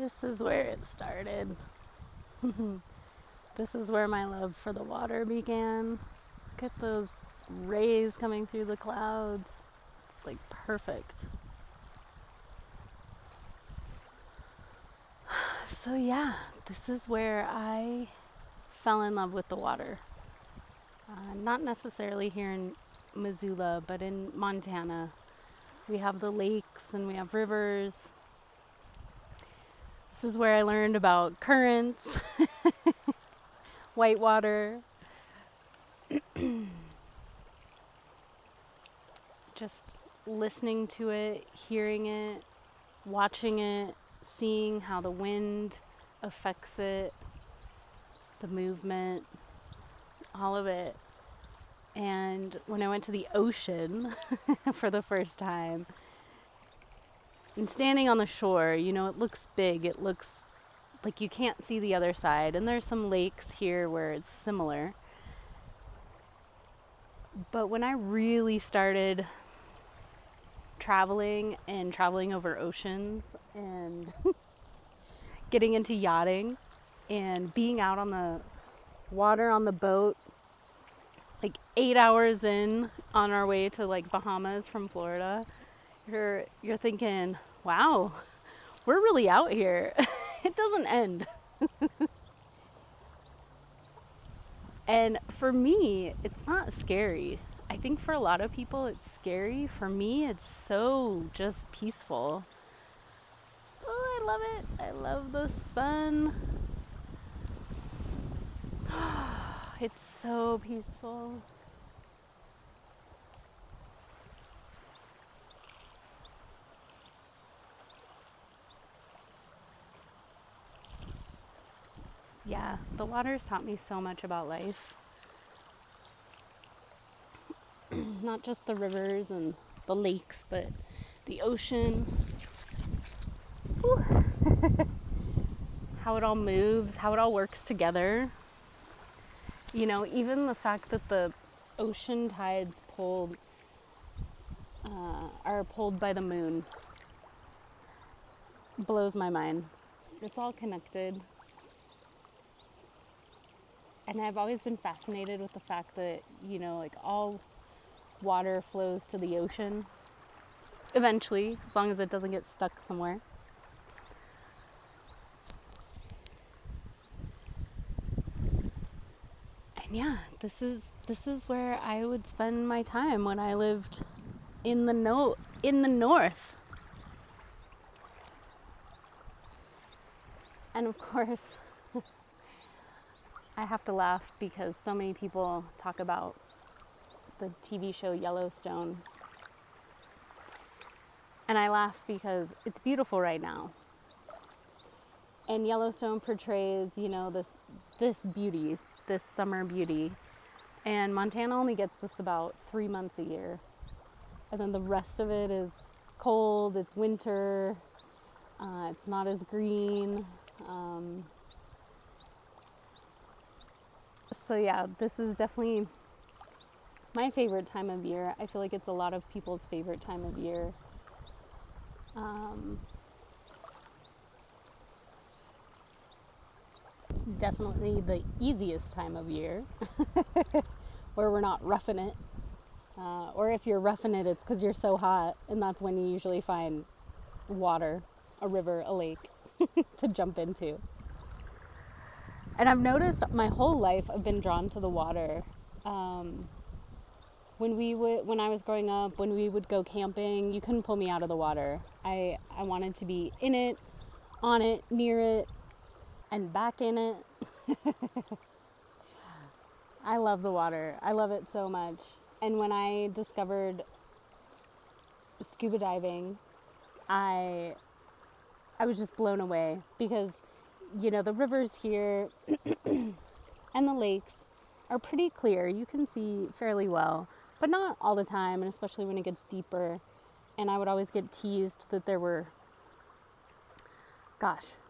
This is where it started. This is where my love for the water began. Look at those rays coming through the clouds. It's like perfect. So yeah, this is where I fell in love with the water. Not necessarily here in Missoula, but in Montana. We have the lakes and we have rivers. This is where I learned about currents, whitewater. Just listening to it, hearing it, watching it, seeing how the wind affects it, the movement, all of it. And when I went to the ocean for the first time, and standing on the shore, you know, it looks big. It looks like you can't see the other side. And there's some lakes here where it's similar. But when I really started traveling over oceans and getting into yachting and being out on the water on the boat, like 8 hours in on our way to like Bahamas from Florida, you're thinking, wow, we're really out here. It doesn't end. And for me, it's not scary. I think for a lot of people it's scary. For me, it's so just peaceful. Oh, I love it. I love the sun. It's so peaceful. Yeah, the water's taught me so much about life. Not just the rivers and the lakes, but the ocean. How it all moves, how it all works together. You know, even the fact that the ocean tides are pulled by the moon blows my mind. It's all connected. And I've always been fascinated with the fact that, you know, like all water flows to the ocean eventually, as long as it doesn't get stuck somewhere. And yeah, this is where I would spend my time when I lived in the north. And of course, I have to laugh because so many people talk about the TV show Yellowstone. And I laugh because it's beautiful right now. And Yellowstone portrays, you know, this beauty, this summer beauty. And Montana only gets this about 3 months a year. And then the rest of it is cold, it's winter, it's not as green. So yeah, this is definitely my favorite time of year. I feel like it's a lot of people's favorite time of year. It's definitely the easiest time of year where we're not roughing it. Or if you're roughing it, it's because you're so hot, and that's when you usually find water, a river, a lake to jump into. And I've noticed my whole life I've been drawn to the water. When I was growing up, when we would go camping, you couldn't pull me out of the water. I wanted to be in it, on it, near it, and back in it. I love the water. I love it so much. And when I discovered scuba diving, I was just blown away because, you know, the rivers here and the lakes are pretty clear. You can see fairly well, but not all the time, and especially when it gets deeper. And I would always get teased that there were,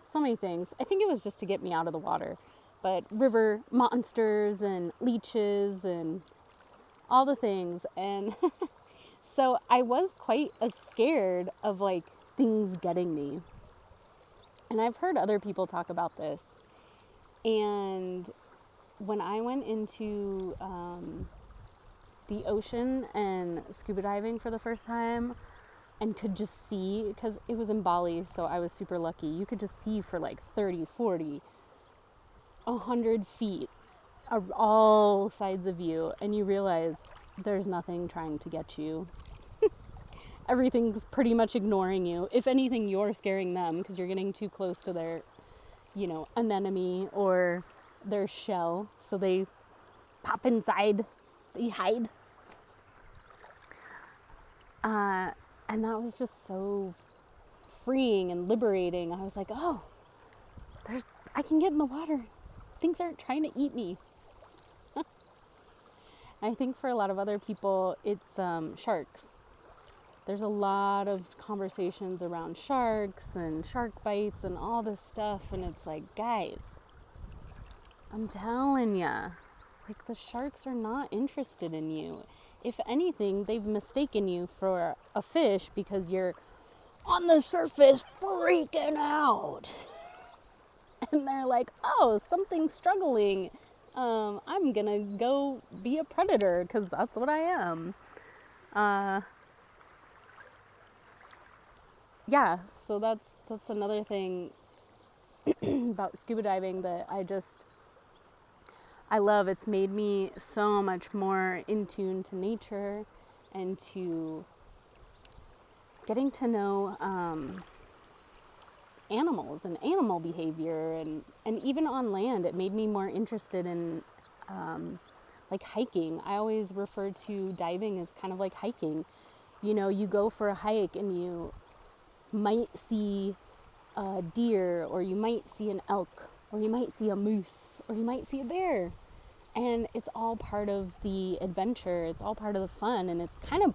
so many things. I think it was just to get me out of the water, but river monsters and leeches and all the things. And so I was quite scared of like things getting me. And I've heard other people talk about this. And when I went into the ocean and scuba diving for the first time and could just see, because it was in Bali, so I was super lucky, you could just see for like 30, 40, 100 feet of all sides of you, and you realize there's nothing trying to get you. Everything's pretty much ignoring you. If anything, you're scaring them because you're getting too close to their, anemone or their shell, so they pop inside, they hide. And that was just so freeing and liberating. I was like, oh, I can get in the water. Things aren't trying to eat me. I think for a lot of other people, it's sharks. There's a lot of conversations around sharks and shark bites and all this stuff. And it's like, guys, I'm telling ya, like, the sharks are not interested in you. If anything, they've mistaken you for a fish because you're on the surface freaking out. And they're like, oh, something's struggling. I'm gonna go be a predator because that's what I am. Yeah, so that's another thing about scuba diving that I love. It's made me so much more in tune to nature and to getting to know animals and animal behavior, and even on land, it made me more interested in like hiking. I always refer to diving as kind of like hiking. You go for a hike and you might see a deer, or you might see an elk, or you might see a moose, or you might see a bear. And it's all part of the adventure. It's all part of the fun. And it's kind of,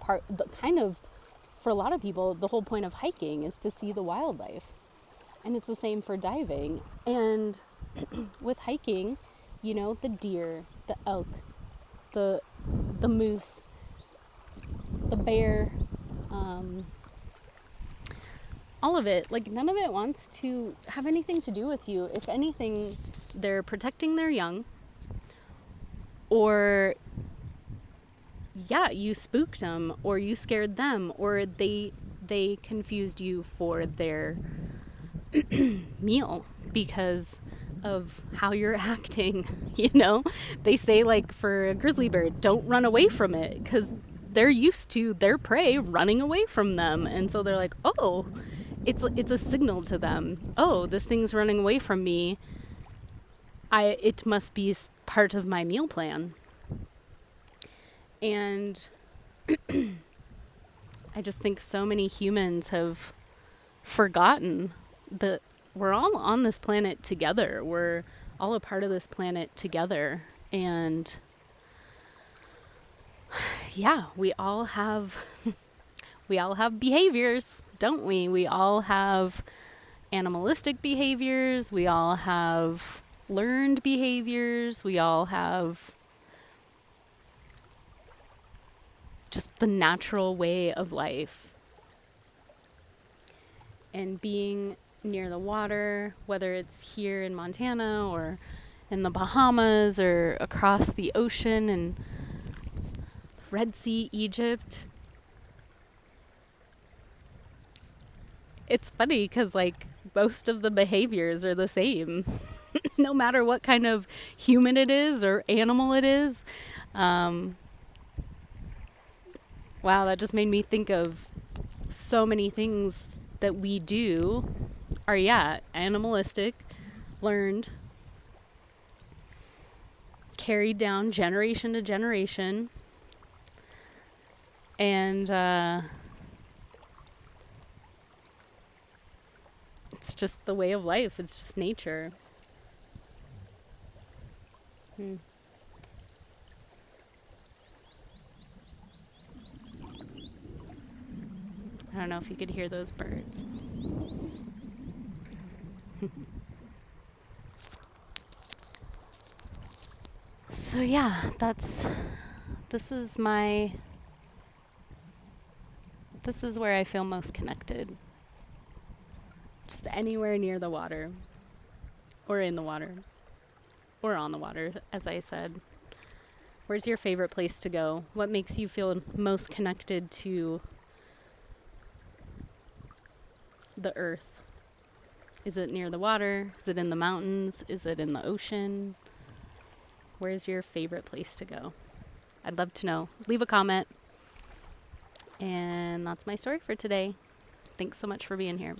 for a lot of people, the whole point of hiking is to see the wildlife. And it's the same for diving. And with hiking, the deer, the elk, the moose, the bear, all of it, like, none of it wants to have anything to do with you. If anything, they're protecting their young, or you spooked them, or you scared them, or they confused you for their meal because of how you're acting. They say, like, for a grizzly bear, don't run away from it, because they're used to their prey running away from them. And so they're like, oh, it's a signal to them. Oh, this thing's running away from me. It must be part of my meal plan. And I just think so many humans have forgotten that we're all on this planet together. We're all a part of this planet together. And yeah, we all have behaviors, don't we? We all have animalistic behaviors. We all have learned behaviors. We all have just the natural way of life. And being near the water, whether it's here in Montana or in the Bahamas or across the ocean in Red Sea, Egypt, it's funny because, like, most of the behaviors are the same. No matter what kind of human it is or animal it is. Wow, that just made me think of so many things that we do are, animalistic, learned, carried down generation to generation. And it's just the way of life. It's just nature. I don't know if you could hear those birds. So yeah, this is where I feel most connected. Just just anywhere near the water, or in the water, or on the water, as I said. Where's your favorite place to go? What makes you feel most connected to the earth? Is it near the water? Is it in the mountains? Is it in the ocean? Where's your favorite place to go? I'd love to know. Leave a comment. And that's my story for today. Thanks so much for being here.